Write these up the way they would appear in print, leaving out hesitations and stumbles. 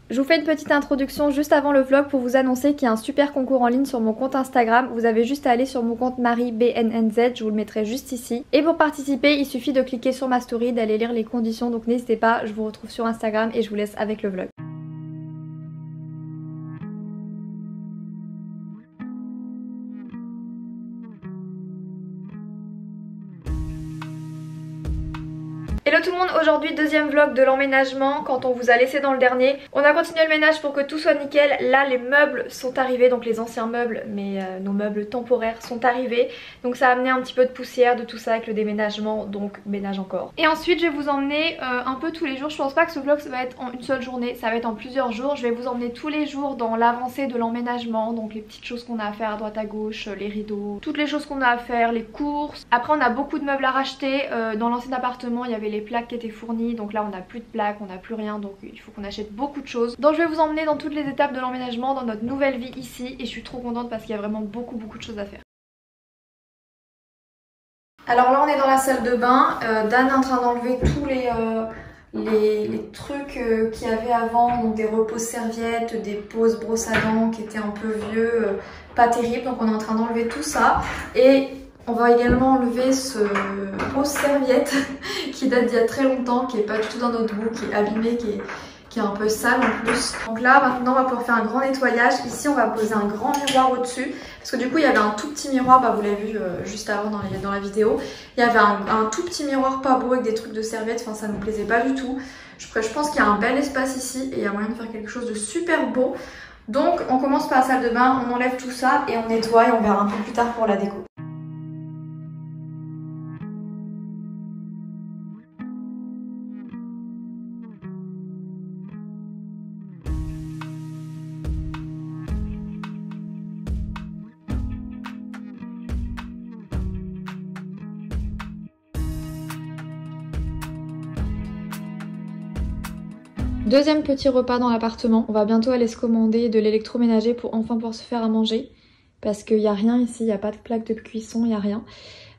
Je vous fais une petite introduction juste avant le vlog pour vous annoncer qu'il y a un super concours en ligne sur mon compte Instagram. Vous avez juste à aller sur mon compte MarieBNNZ, je vous le mettrai juste ici. Et pour participer, il suffit de cliquer sur ma story, d'aller lire les conditions, donc n'hésitez pas, je vous retrouve sur Instagram et je vous laisse avec le vlog. Hello tout le monde, aujourd'hui deuxième vlog de l'emménagement. Quand on vous a laissé dans le dernier, on a continué le ménage pour que tout soit nickel. Là les meubles sont arrivés, donc les anciens meubles, mais nos meubles temporaires sont arrivés. Donc ça a amené un petit peu de poussière de tout ça avec le déménagement, donc ménage encore. Et ensuite je vais vous emmener un peu tous les jours. Je pense pas que ce vlog ça va être en une seule journée, ça va être en plusieurs jours. Je vais vous emmener tous les jours dans l'avancée de l'emménagement, donc les petites choses qu'on a à faire à droite à gauche, les rideaux, toutes les choses qu'on a à faire, les courses. Après on a beaucoup de meubles à racheter. Dans l'ancien appartement il y avait les plaques qui étaient fournies, donc là on n'a plus de plaques, on n'a plus rien, donc il faut qu'on achète beaucoup de choses. Donc je vais vous emmener dans toutes les étapes de l'emménagement, dans notre nouvelle vie ici, et je suis trop contente parce qu'il y a vraiment beaucoup de choses à faire. Alors là on est dans la salle de bain, Dan est en train d'enlever tous les trucs qu'il y avait avant, donc des reposes serviettes, des poses brosses à dents qui étaient un peu vieux, pas terribles, donc on est en train d'enlever tout ça. Et on va également enlever ce pose serviette qui date d'il y a très longtemps, qui est pas du tout dans notre goût, qui est abîmé, qui est un peu sale en plus. Donc là maintenant on va pouvoir faire un grand nettoyage. Ici on va poser un grand miroir au-dessus, parce que du coup il y avait un tout petit miroir, bah vous l'avez vu juste avant dans la vidéo. Il y avait un tout petit miroir pas beau avec des trucs de serviette, enfin ça nous plaisait pas du tout. Je pense qu'il y a un bel espace ici et il y a moyen de faire quelque chose de super beau. Donc on commence par la salle de bain, on enlève tout ça et on nettoie, et on verra un peu plus tard pour la déco. Deuxième petit repas dans l'appartement. On va bientôt aller se commander de l'électroménager pour enfin pouvoir se faire à manger. Parce qu'il n'y a rien ici, il n'y a pas de plaque de cuisson, il n'y a rien.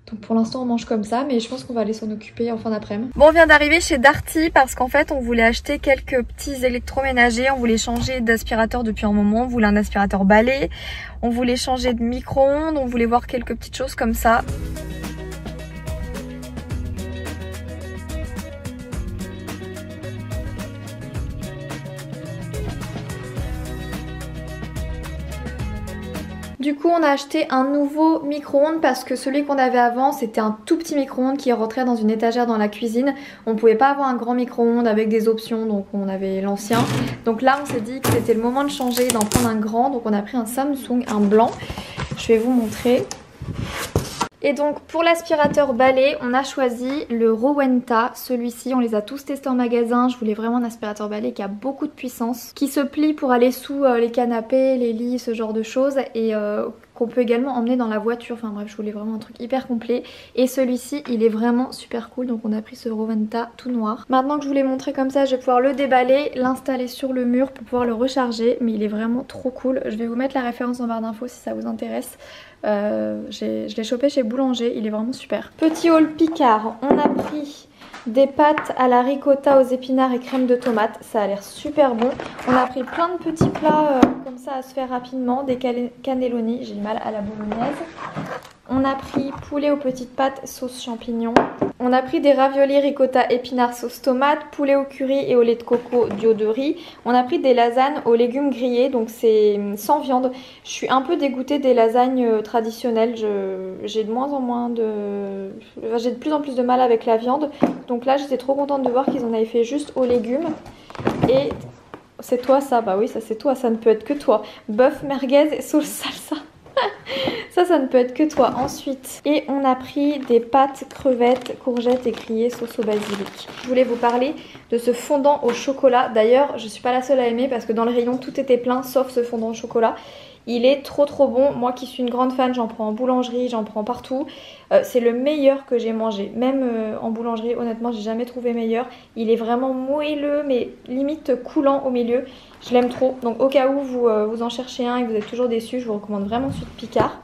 Donc pour l'instant on mange comme ça, mais je pense qu'on va aller s'en occuper en fin d'après-midi. Bon, on vient d'arriver chez Darty parce qu'en fait on voulait acheter quelques petits électroménagers. On voulait changer d'aspirateur depuis un moment, on voulait un aspirateur balai, on voulait changer de micro-ondes, on voulait voir quelques petites choses comme ça. Du coup on a acheté un nouveau micro-ondes parce que celui qu'on avait avant c'était un tout petit micro-ondes qui rentrait dans une étagère dans la cuisine. On pouvait pas avoir un grand micro-ondes avec des options, donc on avait l'ancien. Donc là on s'est dit que c'était le moment de changer, d'en prendre un grand, donc on a pris un Samsung, un blanc. Je vais vous montrer. Et donc pour l'aspirateur balai, on a choisi le Rowenta. Celui-ci, on les a tous testés en magasin. Je voulais vraiment un aspirateur balai qui a beaucoup de puissance, qui se plie pour aller sous les canapés, les lits, ce genre de choses, et qu'on peut également emmener dans la voiture. Enfin bref, je voulais vraiment un truc hyper complet. Et celui-ci, il est vraiment super cool. Donc on a pris ce Rowenta tout noir. Maintenant que je vous l'ai montré comme ça, je vais pouvoir le déballer, l'installer sur le mur pour pouvoir le recharger. Mais il est vraiment trop cool. Je vais vous mettre la référence en barre d'infos si ça vous intéresse. Je l'ai chopé chez Boulanger, il est vraiment super. Petit haul Picard, on a pris des pâtes à la ricotta aux épinards et crème de tomate, ça a l'air super bon. On a pris plein de petits plats comme ça à se faire rapidement, des cannelloni, j'ai du mal à la bolognaise. On a pris poulet aux petites pâtes sauce champignons. On a pris des raviolis ricotta épinards sauce tomate, poulet au curry et au lait de coco d'eau de riz. On a pris des lasagnes aux légumes grillés, donc c'est sans viande. Je suis un peu dégoûtée des lasagnes traditionnelles. J'ai de moins en moins de... J'ai de plus en plus de mal avec la viande. Donc là j'étais trop contente de voir qu'ils en avaient fait juste aux légumes. Et c'est toi ça? Bah oui, ça c'est toi, ça ne peut être que toi. Bœuf merguez et sauce salsa. Ça ne peut être que toi. Ensuite, et on a pris des pâtes, crevettes, courgettes et grillées sauce au basilic. Je voulais vous parler de ce fondant au chocolat. D'ailleurs, je suis pas la seule à aimer parce que dans le rayon tout était plein sauf ce fondant au chocolat. Il est trop bon. Moi qui suis une grande fan, j'en prends en boulangerie, j'en prends partout. C'est le meilleur que j'ai mangé. Même en boulangerie, honnêtement, j'ai jamais trouvé meilleur. Il est vraiment moelleux, mais limite coulant au milieu. Je l'aime trop. Donc au cas où vous en cherchez un et que vous êtes toujours déçu, je vous recommande vraiment celui de Picard.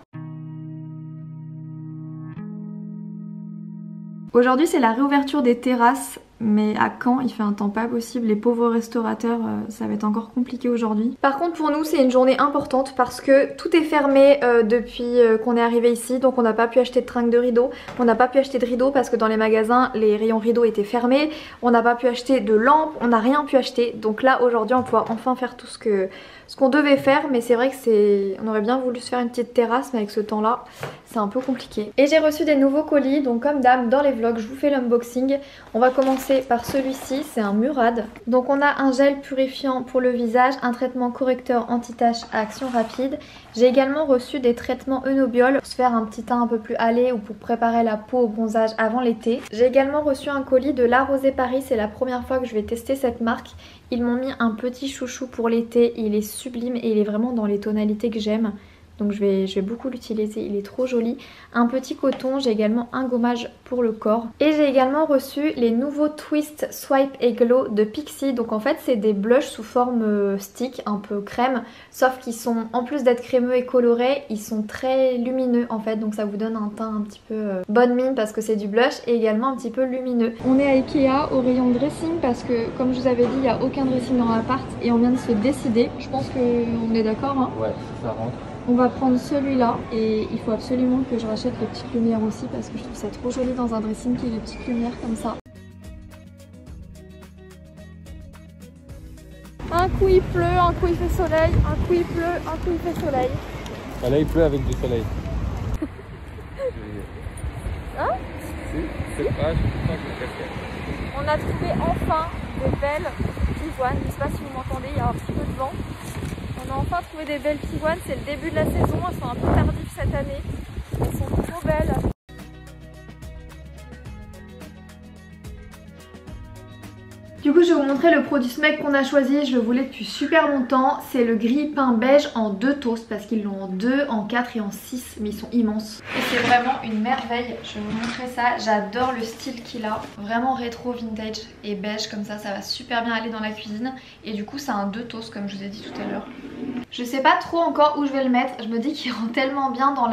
Aujourd'hui c'est la réouverture des terrasses, mais à Caen il fait un temps pas possible, les pauvres restaurateurs ça va être encore compliqué aujourd'hui. Par contre pour nous c'est une journée importante parce que tout est fermé depuis qu'on est arrivé ici, donc on n'a pas pu acheter de trinques de rideaux, on n'a pas pu acheter de rideaux parce que dans les magasins les rayons rideaux étaient fermés, on n'a pas pu acheter de lampes, on n'a rien pu acheter, donc là aujourd'hui on va pouvoir enfin faire tout ce qu'on devait faire, mais c'est vrai que on aurait bien voulu se faire une petite terrasse, mais avec ce temps là c'est un peu compliqué. Et j'ai reçu des nouveaux colis, donc comme d'hab dans les vlogs je vous fais l'unboxing. On va commencer par celui-ci, c'est un Murad. Donc on a un gel purifiant pour le visage, un traitement correcteur anti-tache à action rapide. J'ai également reçu des traitements Eunobiol pour se faire un petit teint un peu plus hâlé ou pour préparer la peau au bronzage avant l'été. J'ai également reçu un colis de La Rosée Paris, c'est la première fois que je vais tester cette marque. Ils m'ont mis un petit chouchou pour l'été, il est sublime et il est vraiment dans les tonalités que j'aime. Donc je vais beaucoup l'utiliser, il est trop joli. Un petit coton, j'ai également un gommage pour le corps. Et j'ai également reçu les nouveaux Twist Swipe et Glow de Pixi. Donc en fait c'est des blushs sous forme stick, un peu crème. Sauf qu'ils sont, en plus d'être crémeux et colorés, ils sont très lumineux en fait. Donc ça vous donne un teint un petit peu bonne mine parce que c'est du blush et également un petit peu lumineux. On est à Ikea au rayon dressing parce que comme je vous avais dit, il n'y a aucun dressing dans l'appart et on vient de se décider. Je pense qu'on est d'accord hein. Ouais, ça rentre. On va prendre celui-là et il faut absolument que je rachète les petites lumières aussi parce que je trouve ça trop joli dans un dressing qu'il y ait des petites lumières comme ça. Un coup il pleut, un coup il fait soleil, un coup il pleut, un coup il fait soleil. Ah, là il pleut avec du soleil. Hein? C'est pas, je On a trouvé enfin des belles pivoines, je sais pas si vous m'entendez, il y a un petit peu de vent. On a enfin trouvé des belles pivoines, c'est le début de la saison, elles sont un peu tardives cette année. Elles sont trop belles. Du coup je vais vous montrer le produit Smeg qu'on a choisi, je le voulais depuis super longtemps. C'est le gris peint beige en 2 toasts parce qu'ils l'ont en 2, en 4 et en 6 mais ils sont immenses. Et c'est vraiment une merveille, je vais vous montrer ça. J'adore le style qu'il a, vraiment rétro vintage et beige comme ça va super bien aller dans la cuisine. Et du coup c'est un 2 toasts comme je vous ai dit tout à l'heure. Je sais pas trop encore où je vais le mettre, je me dis qu'il rentre tellement bien dans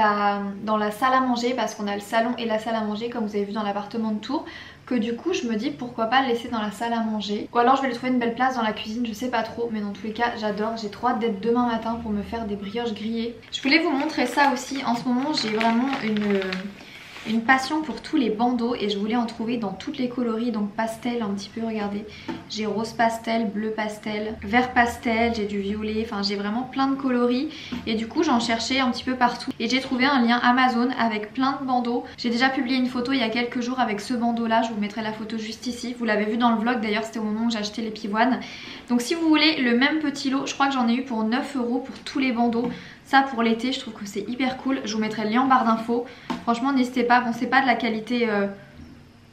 la salle à manger parce qu'on a le salon et la salle à manger comme vous avez vu dans l'appartement de Tours, que du coup je me dis pourquoi pas le laisser dans la salle à manger. Ou alors je vais lui trouver une belle place dans la cuisine, je sais pas trop, mais dans tous les cas j'adore, j'ai trop hâte d'être demain matin pour me faire des brioches grillées. Je voulais vous montrer ça aussi, en ce moment j'ai vraiment une passion pour tous les bandeaux et je voulais en trouver dans toutes les coloris, donc pastel un petit peu, regardez. J'ai rose pastel, bleu pastel, vert pastel, j'ai du violet, enfin j'ai vraiment plein de coloris et du coup j'en cherchais un petit peu partout et j'ai trouvé un lien Amazon avec plein de bandeaux. J'ai déjà publié une photo il y a quelques jours avec ce bandeau là, je vous mettrai la photo juste ici, vous l'avez vu dans le vlog d'ailleurs, c'était au moment où j'ai acheté les pivoines. Donc si vous voulez le même petit lot, je crois que j'en ai eu pour 9 € pour tous les bandeaux. Ça pour l'été je trouve que c'est hyper cool, je vous mettrai le lien en barre d'infos. Franchement n'hésitez pas, bon c'est pas de la qualité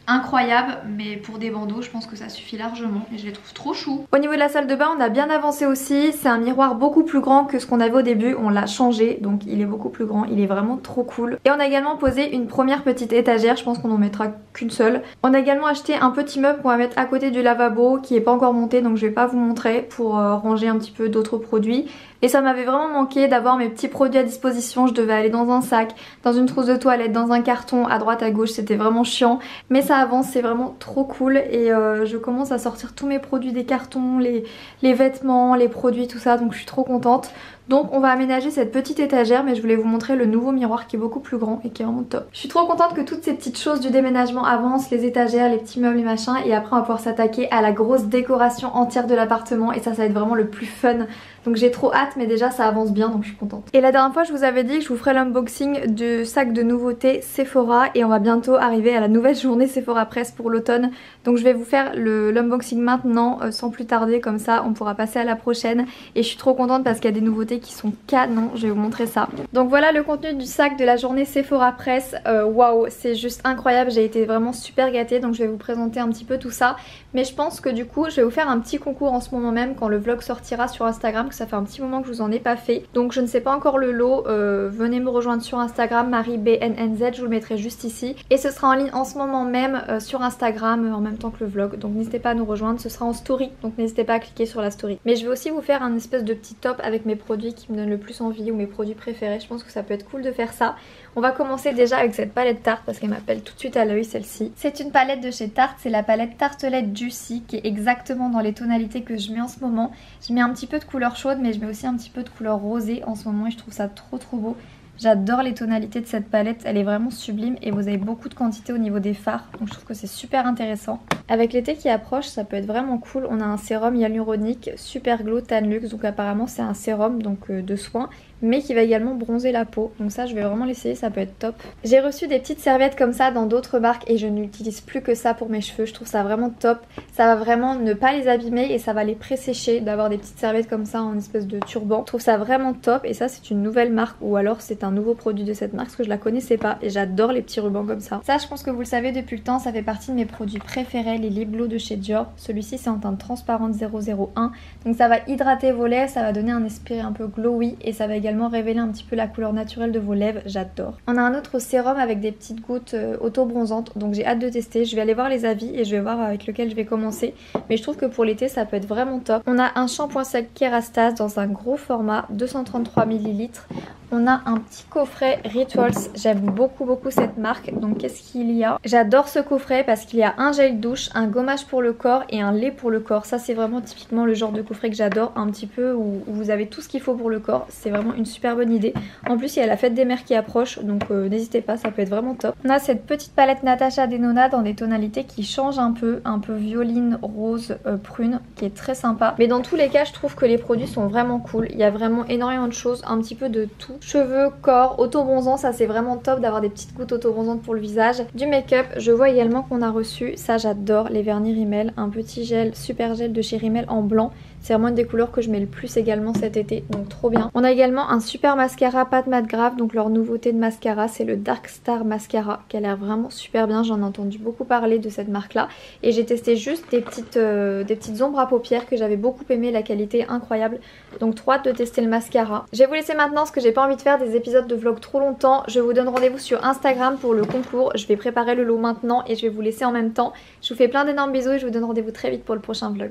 incroyable mais pour des bandeaux je pense que ça suffit largement et je les trouve trop chou. Au niveau de la salle de bain on a bien avancé aussi, c'est un miroir beaucoup plus grand que ce qu'on avait au début, on l'a changé donc il est beaucoup plus grand, il est vraiment trop cool. Et on a également posé une première petite étagère, je pense qu'on en mettra qu'une seule. On a également acheté un petit meuble qu'on va mettre à côté du lavabo qui est pas encore monté donc je vais pas vous montrer pour ranger un petit peu d'autres produits. Et ça m'avait vraiment manqué d'avoir mes petits produits à disposition, je devais aller dans un sac, dans une trousse de toilette, dans un carton, à droite à gauche, c'était vraiment chiant. Mais ça avance, c'est vraiment trop cool et je commence à sortir tous mes produits des cartons, les vêtements, les produits, tout ça, donc je suis trop contente. Donc on va aménager cette petite étagère mais je voulais vous montrer le nouveau miroir qui est beaucoup plus grand et qui est vraiment top. Je suis trop contente que toutes ces petites choses du déménagement avancent, les étagères, les petits meubles et machin, et après on va pouvoir s'attaquer à la grosse décoration entière de l'appartement et ça va être vraiment le plus fun. Donc j'ai trop hâte mais déjà ça avance bien donc je suis contente. Et la dernière fois je vous avais dit que je vous ferais l'unboxing du sac de nouveautés Sephora et on va bientôt arriver à la nouvelle journée Sephora Press pour l'automne. Donc je vais vous faire l'unboxing maintenant sans plus tarder, comme ça on pourra passer à la prochaine. Et je suis trop contente parce qu'il y a des nouveautés qui sont canon, je vais vous montrer ça. Donc voilà le contenu du sac de la journée Sephora Press. Waouh, c'est juste incroyable, j'ai été vraiment super gâtée donc je vais vous présenter un petit peu tout ça. Mais je pense que du coup je vais vous faire un petit concours en ce moment même quand le vlog sortira sur Instagram, que ça fait un petit moment que je vous en ai pas fait. Donc je ne sais pas encore le lot, venez me rejoindre sur Instagram, MarieBNNZ, je vous le mettrai juste ici. Et ce sera en ligne en ce moment même stream sur Instagram en même temps que le vlog. Donc n'hésitez pas à nous rejoindre, ce sera en story. Donc n'hésitez pas à cliquer sur la story. Mais je vais aussi vous faire un espèce de petit top avec mes produits qui me donnent le plus envie ou mes produits préférés. Je pense que ça peut être cool de faire ça. On va commencer déjà avec cette palette Tarte parce qu'elle m'appelle tout de suite à l'œil celle-ci. C'est une palette de chez Tarte, c'est la palette Tartelette Juicy qui est exactement dans les tonalités que je mets en ce moment. Je mets un petit peu de couleur chaude mais je mets aussi un petit peu de couleur rosée en ce moment et je trouve ça trop beau. J'adore les tonalités de cette palette, elle est vraiment sublime et vous avez beaucoup de quantité au niveau des fards, donc je trouve que c'est super intéressant. Avec l'été qui approche, ça peut être vraiment cool. On a un sérum hyaluronique Super Glow Tan Luxe, donc apparemment c'est un sérum donc de soins, mais qui va également bronzer la peau. Donc ça je vais vraiment l'essayer, ça peut être top. J'ai reçu des petites serviettes comme ça dans d'autres marques et je n'utilise plus que ça pour mes cheveux. Je trouve ça vraiment top. Ça va vraiment ne pas les abîmer et ça va les pré-sécher d'avoir des petites serviettes comme ça en espèce de turban. Je trouve ça vraiment top et ça c'est une nouvelle marque ou alors c'est un nouveau produit de cette marque parce que je la connaissais pas et j'adore les petits rubans comme ça. Ça je pense que vous le savez depuis le temps, ça fait partie de mes produits préférés, les lip glow de chez Dior. Celui-ci c'est en teinte transparente 001. Donc ça va hydrater vos lèvres, ça va donner un esprit un peu glowy et ça va également révéler un petit peu la couleur naturelle de vos lèvres, j'adore. On a un autre sérum avec des petites gouttes auto-bronzantes, donc j'ai hâte de tester. Je vais aller voir les avis et je vais voir avec lequel je vais commencer. Mais je trouve que pour l'été ça peut être vraiment top. On a un shampoing sec Kerastase dans un gros format, 233 ml. On a un petit coffret Rituals, j'aime beaucoup cette marque, donc qu'est-ce qu'il y a? J'adore ce coffret parce qu'il y a un gel douche, un gommage pour le corps et un lait pour le corps. Ça c'est vraiment typiquement le genre de coffret que j'adore, un petit peu où vous avez tout ce qu'il faut pour le corps. C'est vraiment une super bonne idée. En plus il y a la fête des mères qui approche, donc n'hésitez pas, ça peut être vraiment top. On a cette petite palette Natasha Denona dans des tonalités qui changent un peu violine, rose, prune, qui est très sympa. Mais dans tous les cas je trouve que les produits sont vraiment cool. Il y a vraiment énormément de choses, un petit peu de tout. Cheveux, corps, auto-bronzant, ça c'est vraiment top d'avoir des petites gouttes auto-bronzantes pour le visage. Du make-up, je vois également qu'on a reçu, ça j'adore, les vernis Rimmel, un petit gel, super gel de chez Rimmel en blanc. C'est vraiment une des couleurs que je mets le plus également cet été, donc trop bien. On a également un super mascara Pat Mat Grave, donc leur nouveauté de mascara, c'est le Dark Star Mascara, qui a l'air vraiment super bien. J'en ai entendu beaucoup parler de cette marque-là. Et j'ai testé juste des petites ombres à paupières que j'avais beaucoup aimé, la qualité est incroyable. Donc trop hâte de tester le mascara. Je vais vous laisser maintenant parce que j'ai pas envie de faire des épisodes de vlog trop longtemps. Je vous donne rendez-vous sur Instagram pour le concours. Je vais préparer le lot maintenant et je vais vous laisser en même temps. Je vous fais plein d'énormes bisous et je vous donne rendez-vous très vite pour le prochain vlog.